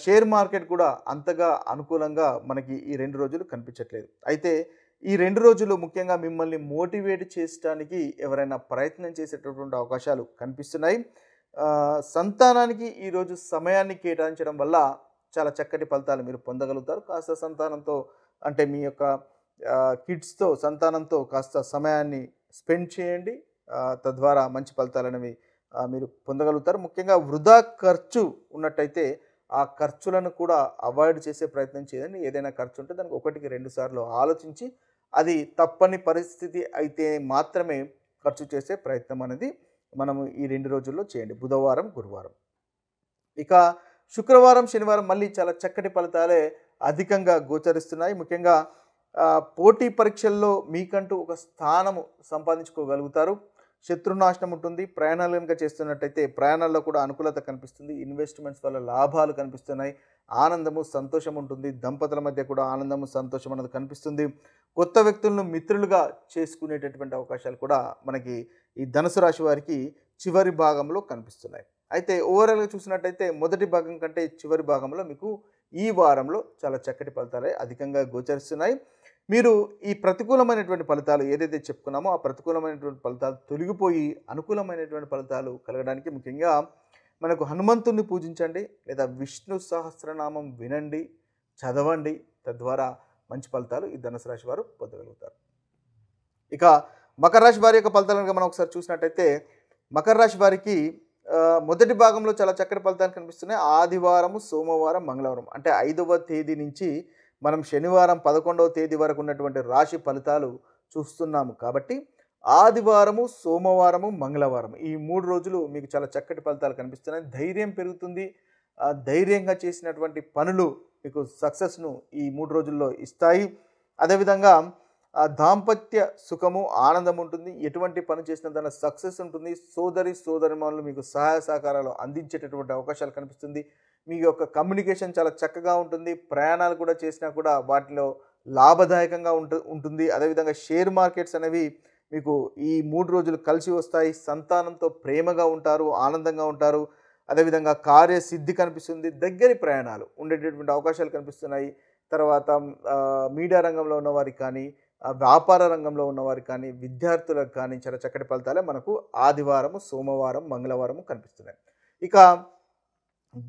షేర్ మార్కెట్ కూడా అంతగా అనుకూలంగా మనకి ఈ 2 రోజులు కనిపించట్లేదు. అయితే ఈ 2 రోజులు ముఖ్యంగా మిమ్మల్ని మోటివేట్ చేయడానికి ఎవరైనా ప్రయత్నం చేసేటటువంటి అవకాశాలు కనిపిస్తున్నాయి. సంతానానికి ఈరోజు సమయాన్ని కేటాయించడం వల్ల చాలా చక్కటి ఫలితాలు మీరు పొందగలుగుతారు. కాస్త సంతానంతో అంటే మీ యొక్క కిడ్స్తో, సంతానంతో కాస్త సమయాన్ని స్పెండ్ చేయండి. తద్వారా మంచి ఫలితాలు అనేవి మీరు పొందగలుగుతారు. ముఖ్యంగా వృధా ఖర్చు ఉన్నట్టయితే ఆ ఖర్చులను కూడా అవాయిడ్ చేసే ప్రయత్నం చేయండి. ఏదైనా ఖర్చు ఉంటే దానికి 1కి 2 సార్లు ఆలోచించి అది తప్పని పరిస్థితి అయితే మాత్రమే ఖర్చు చేసే ప్రయత్నం అనేది మనము ఈ 2 రోజుల్లో చేయండి, బుధవారం, గురువారం. ఇక శుక్రవారం, శనివారం మళ్ళీ చాలా చక్కటి ఫలితాలే అధికంగా గోచరిస్తున్నాయి. ముఖ్యంగా పోటీ పరీక్షల్లో మీకంటూ ఒక స్థానము సంపాదించుకోగలుగుతారు. శత్రునాశనం ఉంటుంది. ప్రయాణాలు కనుక చేస్తున్నట్టయితే ప్రయాణాల్లో కూడా అనుకూలత కనిపిస్తుంది. ఇన్వెస్ట్మెంట్స్ వల్ల లాభాలు కనిపిస్తున్నాయి. ఆనందము, సంతోషం ఉంటుంది. దంపతుల మధ్య కూడా ఆనందము, సంతోషం అనేది కనిపిస్తుంది. కొత్త వ్యక్తులను మిత్రులుగా చేసుకునేటటువంటి అవకాశాలు కూడా మనకి ఈ ధనుసు రాశి వారికి చివరి భాగంలో కనిపిస్తున్నాయి. అయితే ఓవరాల్గా చూసినట్టయితే మొదటి భాగం కంటే చివరి భాగంలో మీకు ఈ వారంలో చాలా చక్కటి ఫలితాలే అధికంగా గోచరిస్తున్నాయి. మీరు ఈ ప్రతికూలమైనటువంటి ఫలితాలు ఏదైతే చెప్పుకున్నామో ఆ ప్రతికూలమైనటువంటి ఫలితాలు తొలగిపోయి అనుకూలమైనటువంటి ఫలితాలు కలగడానికి ముఖ్యంగా మనకు హనుమంతుణ్ణి పూజించండి, లేదా విష్ణు సహస్రనామం వినండి, చదవండి. తద్వారా మంచి ఫలితాలు ఈ ధనుసు రాశి వారు పొందగలుగుతారు. ఇక మకర రాశి వారి యొక్క ఫలితాలను మనం ఒకసారి చూసినట్టయితే మకర రాశి వారికి మొదటి భాగంలో చాలా చక్కటి ఫలితాలు కనిపిస్తున్నాయి. ఆదివారము, సోమవారం, మంగళవారం అంటే 5వ తేదీ నుంచి మనం శనివారం 11వ తేదీ వరకు ఉన్నటువంటి రాశి ఫలితాలు చూస్తున్నాము. కాబట్టి ఆదివారము, సోమవారము, మంగళవారం ఈ 3 రోజులు మీకు చాలా చక్కటి ఫలితాలు కనిపిస్తున్నాయి. ధైర్యం పెరుగుతుంది. ధైర్యంగా చేసినటువంటి పనులు మీకు సక్సెస్ను ఈ 3 రోజుల్లో ఇస్తాయి. అదేవిధంగా దాంపత్య సుఖము, ఆనందం ఉంటుంది. ఎటువంటి పని చేసినా దానిలో సక్సెస్ ఉంటుంది. సోదరిమణులు మీకు సహాయ సహకారాలు అందించేటటువంటి అవకాశాలు కనిపిస్తుంది. మీ యొక్క కమ్యూనికేషన్ చాలా చక్కగా ఉంటుంది. ప్రయాణాలు కూడా చేసినా కూడా వాటిలో లాభదాయకంగా ఉంటుంది. అదేవిధంగా షేర్ మార్కెట్స్ అనేవి మీకు ఈ 3 రోజులు కలిసి వస్తాయి. సంతానంతో ప్రేమగా ఉంటారు, ఆనందంగా ఉంటారు. అదేవిధంగా కార్యసిద్ధి కనిపిస్తుంది. దగ్గరి ప్రయాణాలు ఉండేటటువంటి అవకాశాలు కనిపిస్తున్నాయి. తర్వాత మీడియా రంగంలో ఉన్నవారికి కానీ, వ్యాపార రంగంలో ఉన్నవారికి కానీ, విద్యార్థులకు కానీ చాలా చక్కటి ఫలితాలే మనకు ఆదివారము, సోమవారం, మంగళవారము కనిపిస్తున్నాయి. ఇక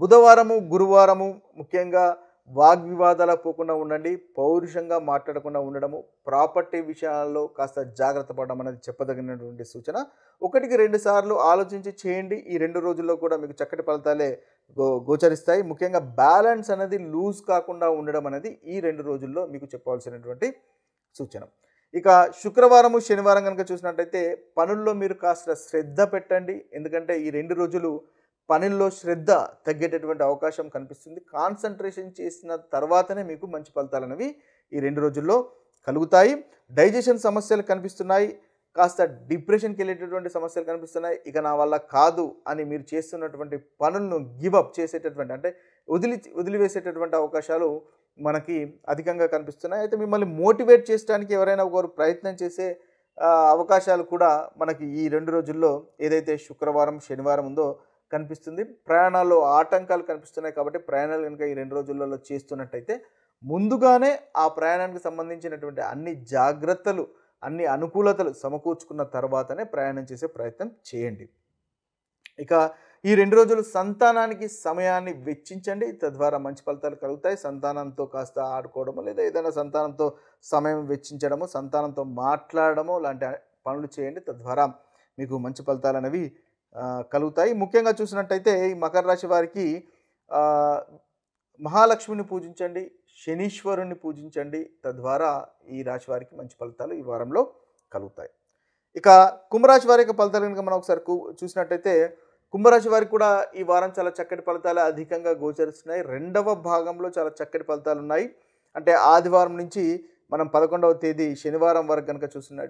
బుధవారము, గురువారము ముఖ్యంగా వాగ్వివాదాలకు పోకుండా ఉండండి. పౌరుషంగా మాట్లాడకుండా ఉండడము, ప్రాపర్టీ విషయాల్లో కాస్త జాగ్రత్త పడడం అనేది చెప్పదగినటువంటి సూచన. 1కి 2 సార్లు ఆలోచించి చేయండి. ఈ 2 రోజుల్లో కూడా మీకు చక్కటి ఫలితాలే గోచరిస్తాయి. ముఖ్యంగా బ్యాలెన్స్ అనేది లూజ్ కాకుండా ఉండడం అనేది ఈ 2 రోజుల్లో మీకు చెప్పవలసినటువంటి సూచన. ఇక శుక్రవారము, శనివారం కనుక చూసినట్టయితే పనుల్లో మీరు కాస్త శ్రద్ధ పెట్టండి. ఎందుకంటే ఈ 2 రోజులు పనుల్లో శ్రద్ధ తగ్గేటటువంటి అవకాశం కనిపిస్తుంది. కాన్సన్ట్రేషన్ చేసిన తర్వాతనే మీకు మంచి ఫలితాలు అనేవి ఈ 2 రోజుల్లో కలుగుతాయి. డైజెషన్ సమస్యలు కనిపిస్తున్నాయి. కాస్త డిప్రెషన్కి వెళ్ళేటటువంటి సమస్యలు కనిపిస్తున్నాయి. ఇక నా వల్ల కాదు అని మీరు చేస్తున్నటువంటి పనులను గివప్ చేసేటటువంటి అంటే వదిలివేసేటటువంటి అవకాశాలు మనకి అధికంగా కనిపిస్తున్నాయి. అయితే మిమ్మల్ని మోటివేట్ చేయడానికి ఎవరైనా ఒకరు ప్రయత్నం చేసే అవకాశాలు కూడా మనకి ఈ 2 రోజుల్లో ఏదైతే శుక్రవారం, శనివారం ఉందో కనిపిస్తుంది. ప్రయాణాల్లో ఆటంకాలు కనిపిస్తున్నాయి కాబట్టి ప్రయాణాలు కనుక ఈ 2 రోజులలో చేస్తున్నట్టయితే ముందుగానే ఆ ప్రయాణానికి సంబంధించినటువంటి అన్ని జాగ్రత్తలు, అన్ని అనుకూలతలు సమకూర్చుకున్న తర్వాతనే ప్రయాణం చేసే ప్రయత్నం చేయండి. ఇక ఈ 2 రోజులు సంతానానికి సమయాన్ని వెచ్చించండి. తద్వారా మంచి ఫలితాలు కలుగుతాయి. సంతానంతో కాస్త ఆడుకోవడము, లేదా ఏదైనా సంతానంతో సమయం వెచ్చించడము, సంతానంతో మాట్లాడడము లాంటి పనులు చేయండి. తద్వారా మీకు మంచి ఫలితాలు అనేవి కలుగుతాయి. ముఖ్యంగా చూసినట్టయితే ఈ మకర రాశి వారికి మహాలక్ష్మిని పూజించండి, శనీశ్వరుని పూజించండి. తద్వారా ఈ రాశి వారికి మంచి ఫలితాలు ఈ వారంలో కలుగుతాయి. ఇక కుంభరాశి వారి యొక్క ఫలితాలు కనుక మనం ఒకసారి చూసినట్టయితే కుంభరాశి వారికి కూడా ఈ వారం చాలా చక్కటి ఫలితాలు అధికంగా గోచరిస్తున్నాయి. 2వ భాగంలో చాలా చక్కటి ఫలితాలు ఉన్నాయి. అంటే ఆదివారం నుంచి మనం 11వ తేదీ శనివారం వరకు కనుక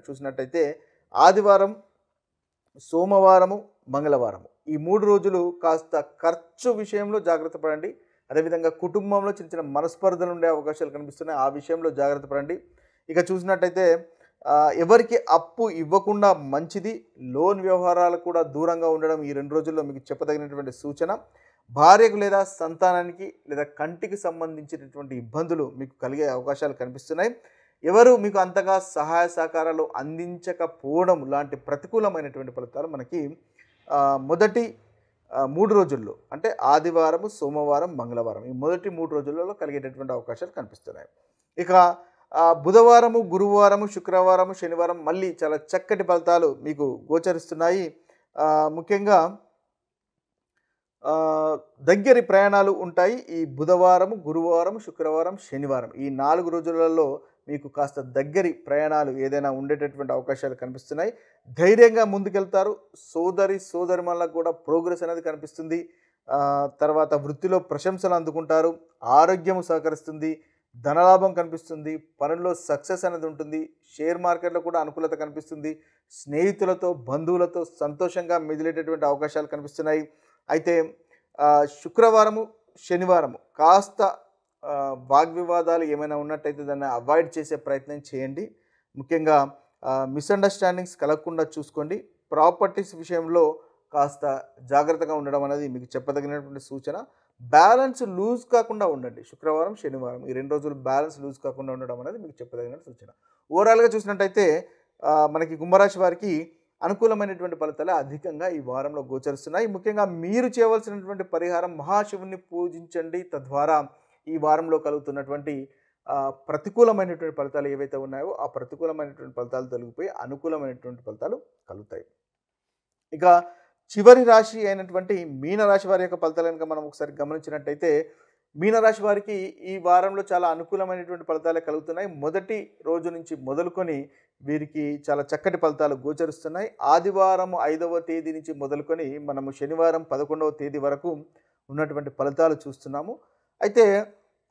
చూసినట్టయితే ఆదివారం, సోమవారము, మంగళవారము ఈ 3 రోజులు కాస్త ఖర్చు విషయంలో జాగ్రత్త పడండి. అదేవిధంగా కుటుంబంలో చిన్న చిన్న మనస్పర్ధలు ఉండే అవకాశాలు కనిపిస్తున్నాయి. ఆ విషయంలో జాగ్రత్త పడండి. ఇక చూసినట్టయితే ఎవరికి అప్పు ఇవ్వకుండా మంచిది. లోన్ వ్యవహారాలు కూడా దూరంగా ఉండడం ఈ 2 రోజుల్లో మీకు చెప్పదగినటువంటి సూచన. భార్యకు లేదా సంతానానికి లేదా కంటికి సంబంధించినటువంటి ఇబ్బందులు మీకు కలిగే అవకాశాలు కనిపిస్తున్నాయి. ఎవరు మీకు అంతగా సహాయ సహకారాలు అందించకపోవడం లాంటి ప్రతికూలమైనటువంటి ఫలితాలు మనకి మొదటి 3 రోజుల్లో అంటే ఆదివారము, సోమవారం, మంగళవారం ఈ మొదటి 3 రోజులలో కలిగేటటువంటి అవకాశాలు కనిపిస్తున్నాయి. ఇక బుధవారము, గురువారము, శుక్రవారము, శనివారం మళ్ళీ చాలా చక్కటి ఫలితాలు మీకు గోచరిస్తున్నాయి. ముఖ్యంగా దగ్గరి ప్రయాణాలు ఉంటాయి. ఈ బుధవారము, గురువారం, శుక్రవారం, శనివారం ఈ 4 రోజులలో మీకు కాస్త దగ్గరి ప్రయాణాలు ఏదైనా ఉండేటటువంటి అవకాశాలు కనిపిస్తున్నాయి. ధైర్యంగా ముందుకెళ్తారు. సోదరిమణులకు కూడా ప్రోగ్రెస్ అనేది కనిపిస్తుంది. తర్వాత వృత్తిలో ప్రశంసలు అందుకుంటారు. ఆరోగ్యం సహకరిస్తుంది. ధనలాభం కనిపిస్తుంది. పనుల్లో సక్సెస్ అనేది ఉంటుంది. షేర్ మార్కెట్లో కూడా అనుకూలత కనిపిస్తుంది. స్నేహితులతో, బంధువులతో సంతోషంగా మెదిలేటటువంటి అవకాశాలు కనిపిస్తున్నాయి. అయితే శుక్రవారము, శనివారము కాస్త వాగ్వివాదాలు ఏమైనా ఉన్నట్టయితే దాన్ని అవాయిడ్ చేసే ప్రయత్నం చేయండి. ముఖ్యంగా మిస్అండర్స్టాండింగ్స్ కలగకుండా చూసుకోండి. ప్రాపర్టీస్ విషయంలో కాస్త జాగ్రత్తగా ఉండడం అనేది మీకు చెప్పదగినటువంటి సూచన. బ్యాలెన్స్ లూజ్ కాకుండా ఉండండి. శుక్రవారం, శనివారం ఈ 2 రోజులు బ్యాలెన్స్ లూజ్ కాకుండా ఉండడం అనేది మీకు చెప్పదగిన సూచన. ఓవరాల్గా చూసినట్టయితే మనకి కుంభరాశి వారికి అనుకూలమైనటువంటి ఫలితాలు అధికంగా ఈ వారంలో గోచరిస్తున్నాయి. ముఖ్యంగా మీరు చేయవలసినటువంటి పరిహారం మహాశివుని పూజించండి. తద్వారా ఈ వారంలో కలుగుతున్నటువంటి ప్రతికూలమైనటువంటి ఫలితాలు ఏవైతే ఉన్నాయో ఆ ప్రతికూలమైనటువంటి ఫలితాలు తొలగిపోయి అనుకూలమైనటువంటి ఫలితాలు కలుగుతాయి. ఇక చివరి రాశి అయినటువంటి మీనరాశి వారి యొక్క ఫలితాలు కనుక మనం ఒకసారి గమనించినట్టయితే మీనరాశి వారికి ఈ వారంలో చాలా అనుకూలమైనటువంటి ఫలితాలే కలుగుతున్నాయి. మొదటి రోజు నుంచి మొదలుకొని వీరికి చాలా చక్కటి ఫలితాలు గోచరిస్తున్నాయి. ఆదివారం 5వ తేదీ నుంచి మొదలుకొని మనము శనివారం 11వ తేదీ వరకు ఉన్నటువంటి ఫలితాలు చూస్తున్నాము. అయితే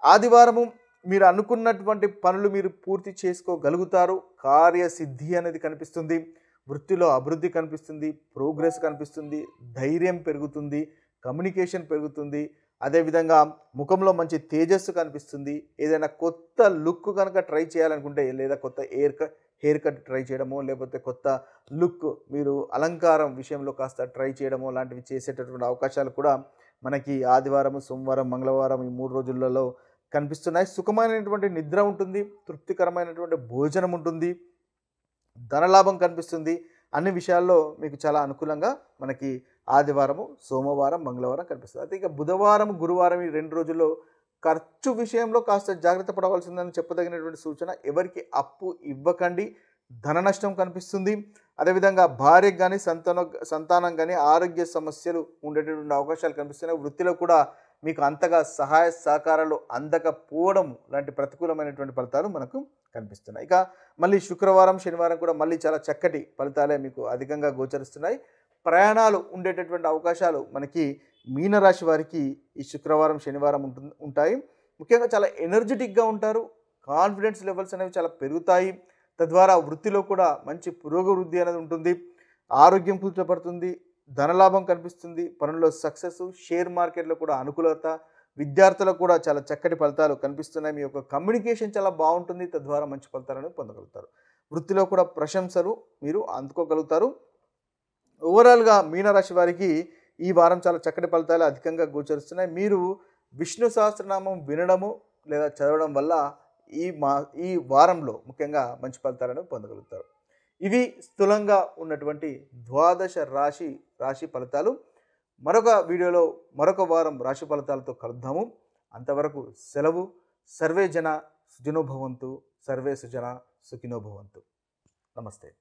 ఆదివారము మీరు అనుకున్నటువంటి పనులు మీరు పూర్తి చేసుకోగలుగుతారు. కార్యసిద్ధి అనేది కనిపిస్తుంది. వృత్తిలో అభివృద్ధి కనిపిస్తుంది. ప్రోగ్రెస్ కనిపిస్తుంది. ధైర్యం పెరుగుతుంది. కమ్యూనికేషన్ పెరుగుతుంది. అదేవిధంగా ముఖంలో మంచి తేజస్సు కనిపిస్తుంది. ఏదైనా కొత్త లుక్ కనుక ట్రై చేయాలనుకుంటే లేదా కొత్త హెయిర్ కట్ ట్రై చేయడమో లేకపోతే కొత్త లుక్ మీరు అలంకారం విషయంలో కాస్త ట్రై చేయడమో లాంటివి చేసేటటువంటి అవకాశాలు కూడా మనకి ఆదివారం, సోమవారం, మంగళవారం ఈ 3 రోజులలో కనిపిస్తున్నాయి. సుఖమైనటువంటి నిద్ర ఉంటుంది, తృప్తికరమైనటువంటి భోజనం ఉంటుంది, ధనలాభం కనిపిస్తుంది. అన్ని విషయాల్లో మీకు చాలా అనుకూలంగా మనకి ఆదివారము, సోమవారం, మంగళవారం కనిపిస్తుంది. అయితే ఇక బుధవారం, గురువారం ఈ 2 రోజుల్లో ఖర్చు విషయంలో కాస్త జాగ్రత్త పడవలసిందని చెప్పదగినటువంటి సూచన. ఎవరికి అప్పు ఇవ్వకండి, ధన నష్టం కనిపిస్తుంది. అదేవిధంగా భార్యకు కానీ సంతానం కానీ ఆరోగ్య సమస్యలు ఉండేటటువంటి అవకాశాలు కనిపిస్తున్నాయి. వృత్తిలో కూడా మీకు అంతగా సహాయ సహకారాలు అందకపోవడం లాంటి ప్రతికూలమైనటువంటి ఫలితాలు మనకు కనిపిస్తున్నాయి. ఇక మళ్ళీ శుక్రవారం, శనివారం కూడా మళ్ళీ చాలా చక్కటి ఫలితాలే మీకు అధికంగా గోచరిస్తున్నాయి. ప్రయాణాలు ఉండేటటువంటి అవకాశాలు మనకి మీనరాశి వారికి ఈ శుక్రవారం, శనివారం ఉంటాయి. ముఖ్యంగా చాలా ఎనర్జెటిక్గా ఉంటారు. కాన్ఫిడెన్స్ లెవెల్స్ అనేవి చాలా పెరుగుతాయి. తద్వారా వృత్తిలో కూడా మంచి పురోగవృద్ధి అనేది ఉంటుంది. ఆరోగ్యం కూర్చోబడుతుంది, ధనలాభం కనిపిస్తుంది, పనుల్లో సక్సెస్, షేర్ మార్కెట్లో కూడా అనుకూలత, విద్యార్థులకు కూడా చాలా చక్కటి ఫలితాలు కనిపిస్తున్నాయి. మీ యొక్క కమ్యూనికేషన్ చాలా బాగుంటుంది, తద్వారా మంచి ఫలితాలను పొందగలుగుతారు. వృత్తిలో కూడా ప్రశంసలు మీరు అందుకోగలుగుతారు. ఓవరాల్గా మీనరాశి వారికి ఈ వారం చాలా చక్కటి ఫలితాలు అధికంగా గోచరిస్తున్నాయి. మీరు విష్ణు సహస్రనామం వినడము లేదా చదవడం వల్ల ఈ వారంలో ముఖ్యంగా మంచి ఫలితాలను పొందగలుగుతారు. ఇవి స్థూలంగా ఉన్నటువంటి ద్వాదశ రాశి ఫలితాలు. మరొక వీడియోలో మరొక వారం రాశి ఫలితాలతో కలుద్దాము. అంతవరకు సెలవు. సర్వే జన సుజనో భవంతు, సర్వే సుజన సుఖినో భవంతు. నమస్తే.